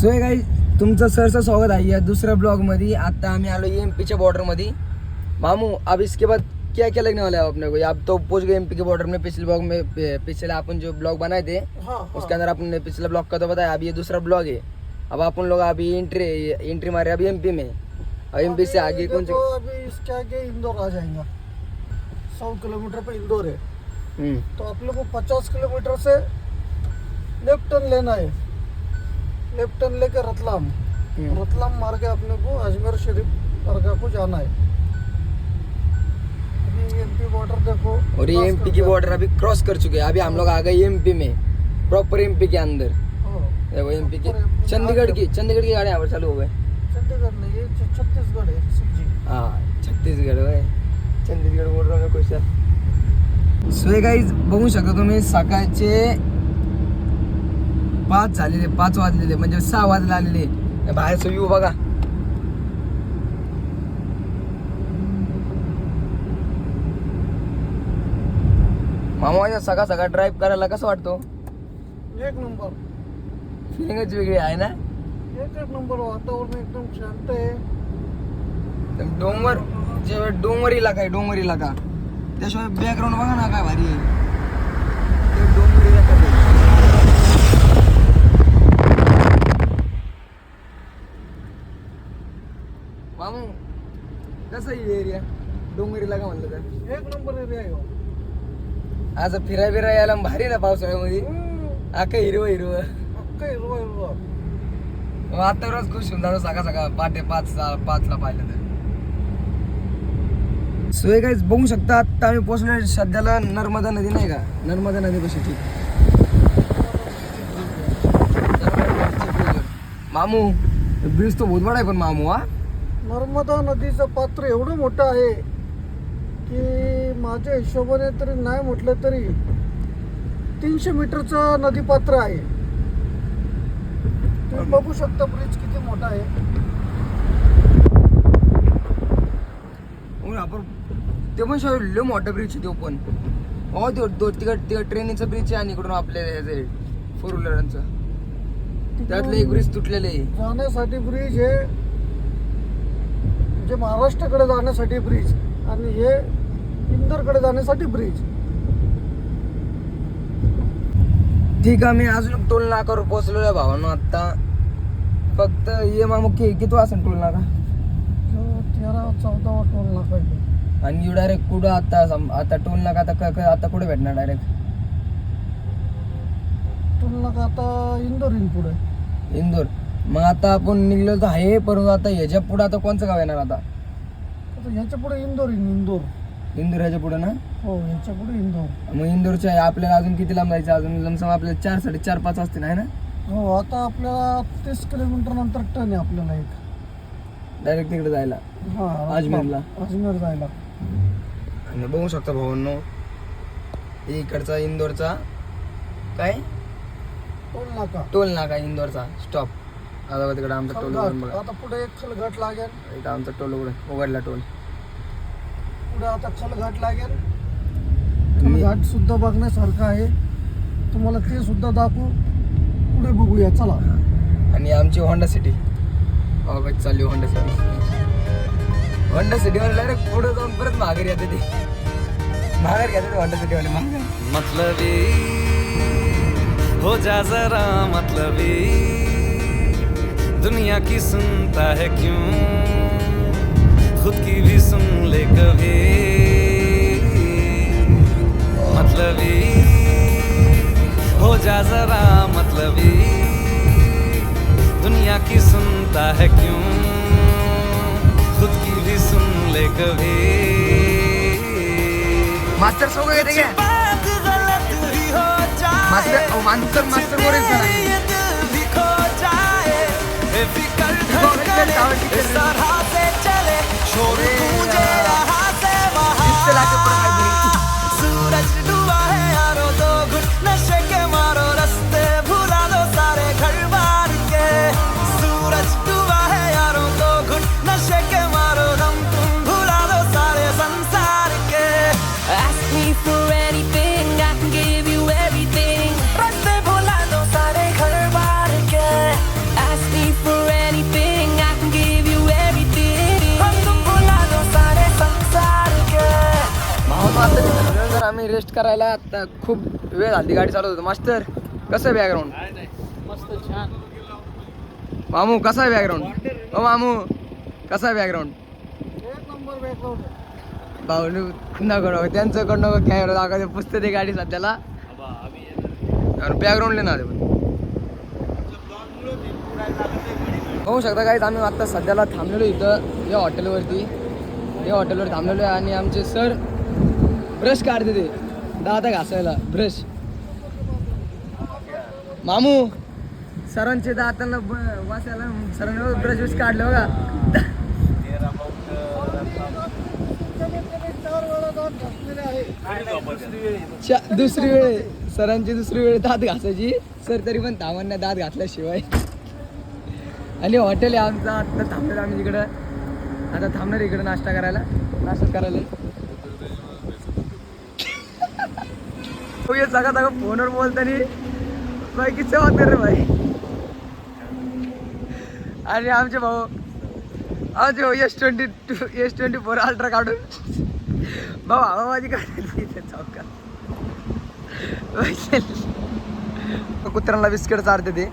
So guys तुमचं सरसं स्वागत आहे या दुसऱ्या ब्लॉग मध्ये। आता आम्ही आलो एमपी च्या बॉर्डर मध्ये। मामू अब इसके बाद क्या क्या लगने वाला है अपने को? आप तो पहुंच गए एमपी के बॉर्डर में। पिछले ब्लॉग में पिछले अपन जो ब्लॉग बनाए थे उसके अंदर अपन ने पिछले ब्लॉग का तो बताया। अब ये दूसरा ब्लॉग है। अब अपन लोग अभी एंट्री मारे अभी एमपी में। और एमपी से आगे कौन से? अभी इसके आगे इंदौर आ जाएगा। 100 किलोमीटर पे इंदौर है। तो आप लोग को 50 किलोमीटर से लेफ्ट टर्न लेना है। लेफ्ट टर्न लेकर रतलाम मार के अपने को अजमेर शरीफ दरगाह को जाना है। अभी एमपी बॉर्डर देखो। और ये एमपी की बॉर्डर अभी क्रॉस कर चुके हैं। अभी हम लोग आ गए एमपी में, प्रॉपर एमपी के अंदर। देखो एमपी की चंडीगढ़ की गाड़ी यहाँ पर चालू हो गए। चंडीगढ़ नहीं, ये छत्तीसगढ़ है। हाँ छत्तीसगढ़ है। छत्तीसगढ़ बोल रहा हूँ क्वेश्चन। सो गाइस बघू शकता तुम्ही सकाळचे 5 वाजलेले म्हणजे 6 वाजले आलेले। बाहेरचा व्ह्यू बघा। मामा सकाळ ड्राईव्ह करायला कसं वाटतो? एक नंबर फिलिंगच वेगळी आहे ना। एक नंबर वातावरण एकदम शांत आहे। डोंगर इलाका आहे, डोंगर इलाका। त्याशिवाय बॅकग्राऊंड बघा ना काय भारी आहे। ते डोंगर इलाका आहे। मामू कसं आहे एरिया? डोंगर इलाका म्हणलं तर एक नंबर एरिया आहे। आज फिराय यायला भारी ना पावसाळ्यामध्ये। आका हिरवं अख्खा हिरवा वातावरणच खुश होऊन जातो सकाळ पहाटे 5 ला पाहिलं तर। सो गाइस बघू शकता आता आम्ही पोहोचलो सध्याला नर्मदा नदी नाही का, नर्मदा नदी कशी ठीक। मामू ब्रिज तो बहुत बडा आहे पण मामू हा। नर्मदा नदीचं पात्र एवढं मोठं आहे की माझ्या हिशोबाने तरी नाही म्हटलं तरी 300 मीटरचं नदी पात्र आहे। तुम्ही बघू शकता ब्रिज किती मोठा आहे। आपण ते पण लय मोठा ब्रिज आहे तो पण। हो तो तिकड ट्रेनचा ब्रिज आहे आणि इकडून आपल्या ह्याचे 4 व्हीलरांचं त्यातलं एक ब्रिज तुटलेलं आहे। जाण्यासाठी ब्रिज आहे, म्हणजे महाराष्ट्राकडे जाण्यासाठी ब्रिज आणि हे इंदोरकडे जाण्यासाठी ब्रिज। ठीक आहे, मी अजून टोल नाकावर पोहोचलेलो आहे भावांनो। आता फक्त ये मामू किती असेल टोल नाका? 13-14 टोल नाका आहे। आणि यू डायरेक्ट कुठं आता टोल नाका आता कुठे भेटणार डायरेक्ट? टोल नाका आता इंदोर येईल पुढे। इंदोर मग आता आपण निघलो तर आहे, परंतु आता ह्याच्या पुढे आता कोणचं गाव येणार आता? ह्याच्या पुढे इंदोर येईल। इंदोर ह्याच्या पुढे ना? हो, ह्याच्या पुढे इंदोर। मग इंदोरच्या आपल्याला अजून किती लांब जायचं? अजून लमसम आपल्याला 4, 4.5, 5 असतील आहे ना? हो, आता आपल्याला 30 किलोमीटर नंतर टर्न आहे आपल्याला एक डायरेक्ट तिकडे जायला। हा, अजमेरला अजमेर जायला। आणि बघू शकता भावांनो इकडचा इंदोरचा काय टोल नाका इंदोरचा स्टॉप। आता तिकडे आमचा टोल बघा। आता पुढे एक खलघाट लागेल। इथं आमचा टोल उघडला टोल। पुढे आता खलघाट लागेल। खलघाट सुद्धा बघण्यासारखं आहे, तुम्हाला ते सुद्धा दाखवू। पुढे बघूया चला। आणि आमची होंडा सिटी चालली। होंडा सिटी वाले डायरेक्ट पुढे जाऊन परत माघारी येते। ते माघार घेते होंडा सिटी वाले माघार। मतलबी हो जा जरा मतलबी, दुनिया की सुनता है क्यों, खुद की भी सुन ले कभी। मतलबी हो जा जरा मतलबी, दुनिया की सुनता है क्यों, खुद की भी सुन ले कभी। मास्टर सो गए थे क्या? मास्टर बोले सूरज डूबा है यारो, 2 घुट नशे के मारो, रास्ते भुला दो सारे घर बार के। सूरज डूबा है यारो, 2 घुट नशे के मारो, दम तुम भुला दो सारे संसार के। Ask me for anything, I can give you everything, रास्ते भुला दो सारे घर आम्ही रेस्ट करायला. आता खूप वेळ झाली गाडी चालवत होतो. मास्टर कसं आहे बॅकग्राऊंड? मस्त छान. मामू कसा आहे बॅकग्राऊंड? ओ मामू कसा आहे बॅकग्राऊंड? एक नंबर बॅकग्राऊंड. भाऊ नको त्यांचं कडून नको कॅमेरा दाखवते पुसते ते गाडी सध्याला बॅकग्राऊंड लेणार होऊ शकता काहीच. आम्ही आता सध्याला थांबलेलो इथं या हॉटेलवरती. या हॉटेलवर थांबलेलो आहे आणि आमचे सर ब्रश काढते ते दात घासायला ब्रश. मामू सरांचे दातांना वाचायला सरांनी ब्रश ब्रश काढले बघा. 4 वेळा दात घासलेले आहे. दुसरी वेळ सरांची दुसरी वेळ दात घासायची. सर तरी पण थांबांना दात घातल्याशिवाय. आणि हॉटेल आहे आमचं. आत्ता थांबलेलं आम्ही तिकडं. आता थांबणार इकडं नाश्ता करायला. सगळं सगळं फोनवर बोलतानी बाई किती होते रे भाई. आणि आमचे भाऊ S24 अल्ट्रा काढून भाऊ हवाबाजी काढली चौकात. कुत्र्यांना बिस्किट चारते ते.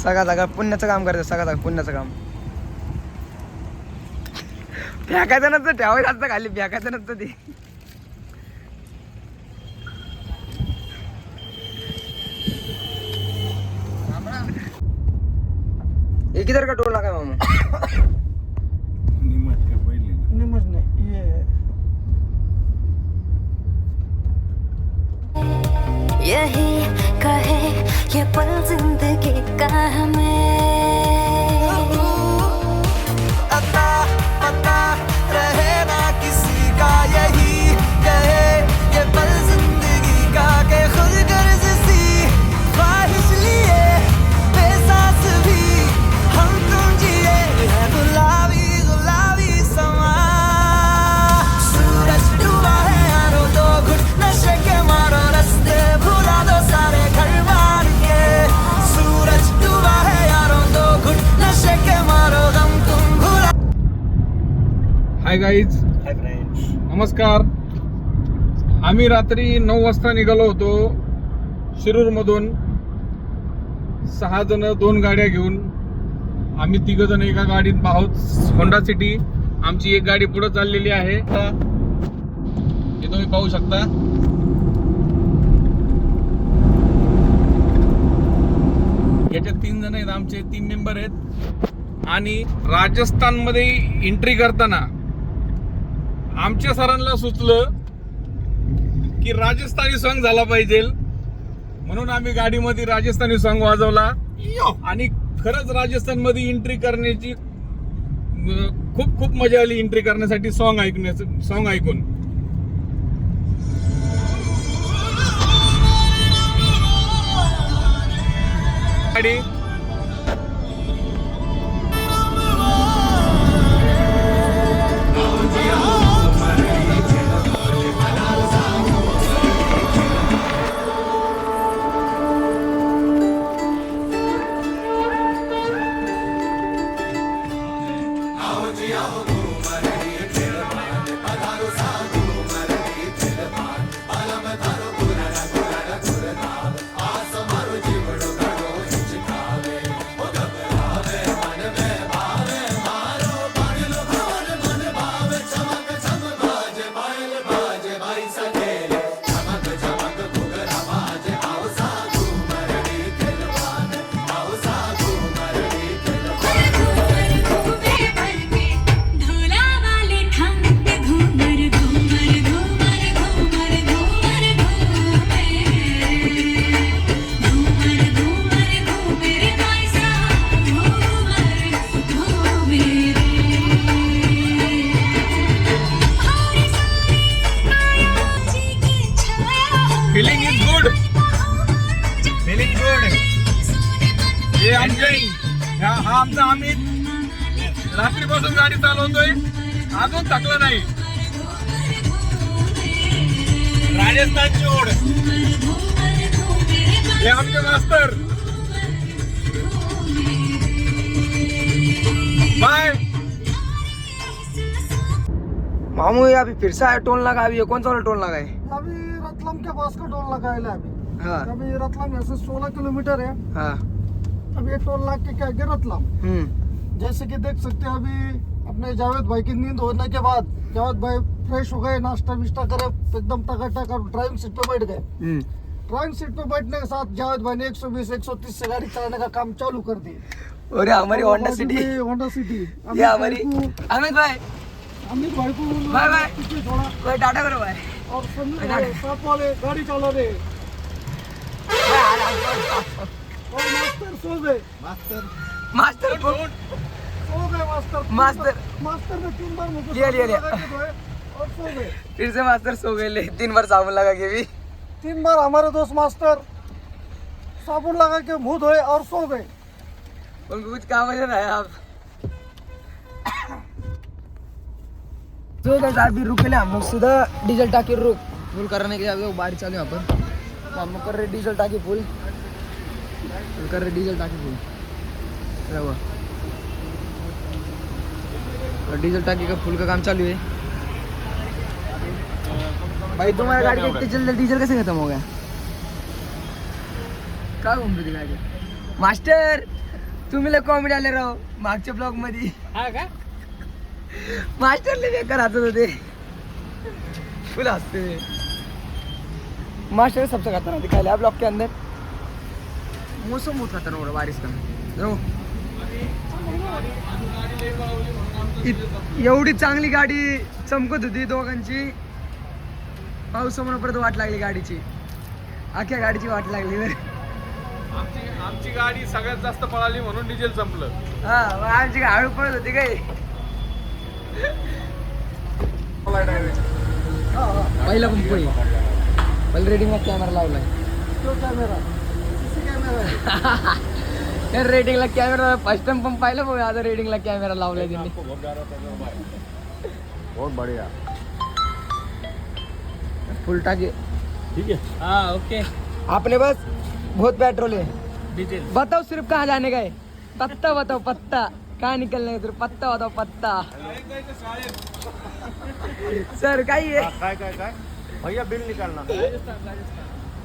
सगळं पुण्याचं काम करते. सगळं पुण्याचं काम. फेकायचं नसतं ठेवायचं असतं खाली. फेकायचं नसतं ते. एक इधर का टोल लगा मामा. निमज नाही ये यही कहे ये पल जिंदगी का हमें. अता पता रहे ना किसी का यही कहे ये पल जिंदगी का के खुद गर्ज सी ख्वाहिश लिए बेसास भी हम तुम जिए है गुलाबी गुलाबी समा. सूरज डूबा है यारो दो घुट नशे के मारो रस्ते भुला दो सारे घर बार के. सूरज डूबा है यारो दो घुट नशे के मारो गम तुम भुला. हाय गाईज, नमस्कार. आम्ही रात्री 9 वाजता निघालो होतो शिरूरमधून. 6 जण 2 गाड्या घेऊन. आम्ही 3 जण एका गाडीत आहोत. Honda city. आमची एक गाडी पुढे चाललेली आहे. हे तुम्ही पाहू शकता. याच्यात 3 जण आहेत. आमचे 3 मेंबर आहेत. आणि राजस्थानमध्ये एंट्री करताना आमच्या सरांना सुचलं की राजस्थानी सॉन्ग झाला पाहिजे. म्हणून आम्ही गाडीमध्ये राजस्थानी सॉन्ग वाजवला. आणि खरंच राजस्थानमध्ये एंट्री करण्याची खूप खूप मजा आली. एंट्री करण्यासाठी सॉन्ग ऐकून. गाडी हा आमचा अमित रात्रीपासून गाडी चालवतोय. अजून थकला नाही. राजस्थानची ओढ. हे आमचे मास्तर. बाय. मामू ये अभी फिर से आया टोल नाका, अभी ये कौन सा वाला टोल नाका है? अभी रतलाम के पास का टोल नाका है अभी। हाँ अभी रतलाम यहाँ से 16 किलोमीटर है। हाँ। अभी ये टोल नाके के आगे रतलाम। जैसे कि देख सकते हैं अभी अपने जावेद भाई की नींद होने के बाद जावेद भाई फ्रेश हो गए, नाश्ता विश्ता करे, एकदम टकाटक और ड्राइविंग सीट पे बैठ गए। ड्राइविंग सीट पे बैठने के साथ जावेद भाई ने 120-130 से गाड़ी चलाने का काम चालू कर दी। और हमारी होंडा सिटी, होंडा सिटी ये हमारी अमित भाई बाय बाय, पीछे छोड़ा कोई टाटा करो भाई। और समीर भाई साथ वाले गाड़ी चला रहे और मास्टर सो गए। मास्टर सो गए मास्टर ने 3 बार मुझको लिया। और सो गए। फिर से मास्टर सो गए, ले 3 बार साबुन लगा के भी। 3 बार हमारे दोस्त मास्टर साबुन लगा के मुंह धोए और सो गए। उनको कुछ काम नहीं है आप। तो गाइस अभी रुके ले हम लोग, सीधा डीजल टाकी रुक फुल करने के लिए। अभी बारिश चालू यहाँ पर, तो हम लोग कर रहे डीजल टाकी फुल कर रहे डीजल टाकी फुल। और डीजल टाकी का फुल का काम चालू है। भाई तुम्हारी गाड़ी का डीजल कैसे खत्म हो गया? काय घुमतो ती गाडी? मास्टर तुम्ही लय कॉमेडी आले राव मागच्या ब्लॉग मध्ये। हा का? मास्टर ले बेकार हंसत होते, फुल हंसते। मास्टर सबसे खतरनाक दिखाया है ब्लॉग के अंदर। मौसम बहुत खतरनाक हो रहा बारिश का। देखो एवढी चांगली गाडी चमकत होती दोघांची, पावसामुळे परत वाट लागली गाडीची, अख्ख्या गाडीची वाट लागली बरं। आमची गाडी सगळ्यात जास्त पळाली म्हणून डिझेल संपलं। हा मग आमची हळू पडत होती काय? पहिला पंप पहिला रेटिंगला कॅमेरा लावलाय। तो कॅमेरा त्या रेटिंगला कॅमेरा फर्स्ट टाइम पंप पाहिलं बघ, आता रेटिंगला कॅमेरा लावलाय त्यांनी। बहुत बढ़िया, फुल टाकी ठीक है। हाँ ओके। आपने बस बहुत पेट्रोल है, डीजल बताओ सिर्फ कहाँ जाने का है? पत्ता बताओ, पत्ता कहाँ निकलने का? सिर्फ पत्ता बताओ, पत्ता। सर काय आहे? काय भैया बिल निकालना।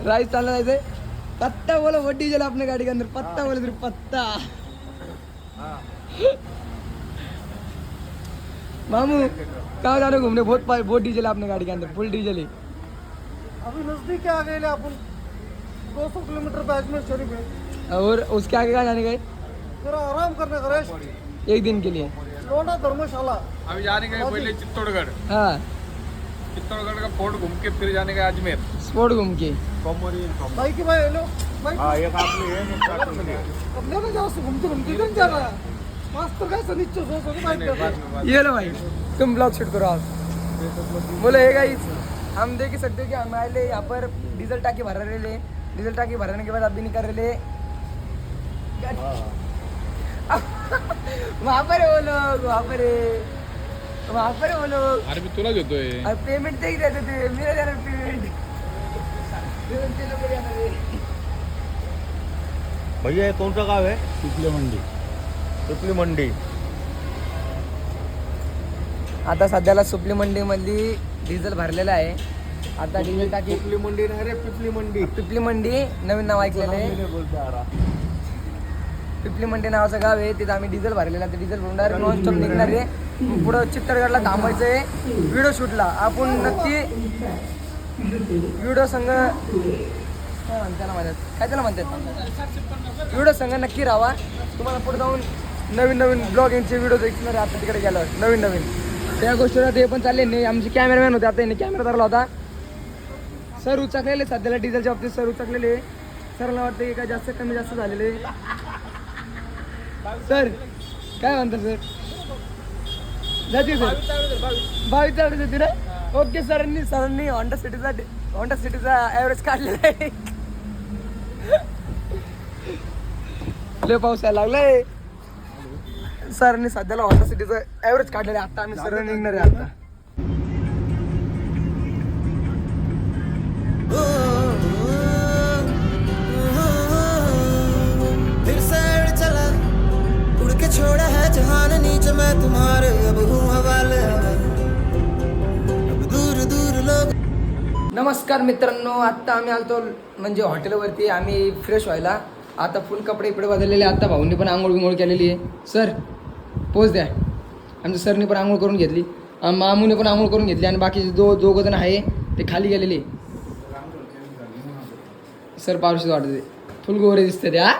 राजस्थान जायचंय, पत्ता बोलो। वो डीजल अपने गाड़ी के अंदर, पत्ता बोलो, सिर्फ पत्ता। मामू कहाँ जा रहे हो घूमने? बहुत डीजल है अपने गाड़ी के अंदर, फुल डीजल है। अभी नजदीक आ गए अपन 200 किलोमीटर पे अजमेर शरीफ है। और उसके आगे कहाँ जाने का है? थोड़ा आराम करने का रेस्ट, 1 दिन के लिए। लोना धर्मशाला। अभी जाने का है पहले चित्तौड़गढ़, हाँ चित्तौड़गढ़ का फोर्ट घूम के फिर जाने का है अजमेर। स्पोर्ट घूम के। भाई की भाई हेलो भाई एक आपने है अब लेना जाओ से घूमते घूमते कहीं जा रहा है। मास्टर कैसे नीचे सो बाइक कर रहा है। ये लो भाई तुम ब्लॉग शूट करो आप। बोले है गाइस, हम देख ही सकते हो कि हमारे यहाँ पर डीजल टाकी भर रहे हैं। डीजल टाकी भरने के बाद अभी निकल रहे वहाँ पर है वो लोग, वहाँ पर है वो लोग। अरे मी तुला देतोय। और पेमेंट ते ही देते थे, मेरा देना पेमेंट। भैया ये कौन सा गाँव है? पिपले मंडी। पिपली मंडी। आता सध्याला सुपली मंडी मध्ये डिझेल भरलेलं आहे। आता डिझेल टाकी पिपली मंडी नाही रे, पिपली मंडी। पिपली मंडी नवीन नाव ऐकलेलं आहे। पिपली मंडी नावाचं गाव आहे, तिथं आम्ही डिझेल भरलेलं आहे। डिझेल भरून डायरेक्ट नॉन स्टॉप निघणार आहे, पुढं चित्तरगडला थांबायचं आहे व्हिडिओ शूटला। आपण नक्की व्हिडिओ संघ त्याला म्हणतात व्हिडिओ संघ नक्की राहा। तुम्हाला पुढे जाऊन नवीन नवीन ब्लॉगिंगचे व्हिडिओ दिसणार आहे आता तिकडे गेल्यावर नवीन नवीन त्या गोष्टीला। ते पण चालले नाही, आमचे कॅमेरामॅन होते, आता यांनी कॅमेरा धरला होता। सर उचकलेले सध्याला डिझेलच्या बाबतीत, सर उचकलेले। सरला वाटतं की काय जास्त कमी जास्त झालेले। सर काय म्हणतात सर? जाते सर 22 जाते ना? ओके सरांनी होंडा सिटीचा ॲव्हरेज काढलेला आहे। लय पाऊस यायला लागलाय। सरांनी सध्याला होंडा सिटीचा ॲव्हरेज काढलेला आहे। आता आम्ही सर निघणार आहे आता। फिर सैर चला उड़ के छोड़ा है जहान नीचे, मैं तुम्हारे अब हूँ हवाले। नमस्कार मित्रांनो, आत्ता आम्ही आलतो म्हणजे हॉटेलवरती आम्ही फ्रेश व्हायला. आता फुल कपडे इकडे बदललेले. आता भाऊंनी पण आंघोळ बिंघोळ केलेली आहे. सर पोच द्या. आमच्या सरने पण आंघोळ करून घेतली, मामूने पण आंघोळ करून घेतली आणि बाकीचे दोघं जण आहे ते खाली गेलेले. सर पावशीच वाटते, फुल गोरे दिसते त्या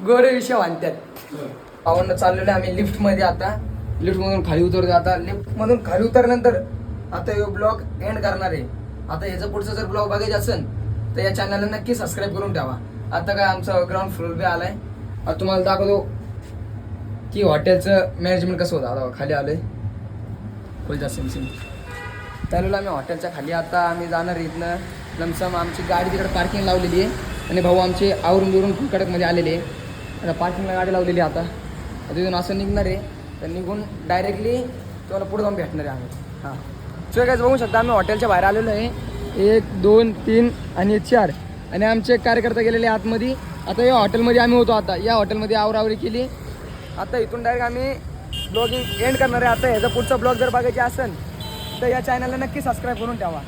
गोरे विषय बांधतात. पावनं चाललेलं आम्ही लिफ्टमध्ये. आता लिफ्टमधून खाली उतरतो. आता लिफ्टमधून खाली उतरल्यानंतर आता हे ब्लॉग एंड करणार आहे. आता ह्याचं पुढचं जर ब्लॉग बघायचं असेल तर या चॅनलला नक्की सबस्क्राईब करून ठेवा. आता काय आमचा ग्राउंड फ्लोर बी आलाय. आता तुम्हाला दाखवतो की हॉटेलचं मॅनेजमेंट कसं होतं. आता खाली आलोय फुलचा सिम चालवलं आम्ही हॉटेलच्या खाली. आता आम्ही जाणार इथनं लमसम. आमची गाडी तिकडे पार्किंग लावलेली आहे आणि भाऊ आमचे आवरून बिरून फुलकडकमध्ये आलेले आहे. आता पार्किंगला गाडी लावलेली आहे. आता तिथून असं निघणार आहे तर निघून डायरेक्टली तुम्हाला पुढे जाऊन भेटणार आहे आम्ही. हां सो काय बघू शकता आम्ही हॉटेलच्या बाहेर आलेलो आहे. 1 2 3 आणि 4 आणि आमचे कार्यकर्ते गेलेले आतमध्ये. आता या हॉटेलमध्ये आम्ही होतो. आता या हॉटेलमध्ये आवरावरी केली. आता इथून डायरेक्ट आम्ही ब्लॉगिंग एंड करणार आहे. आता ह्याचा पुढचा ब्लॉग जर बघायचा असेल तर या चॅनलला नक्की सबस्क्राईब करून ठेवा.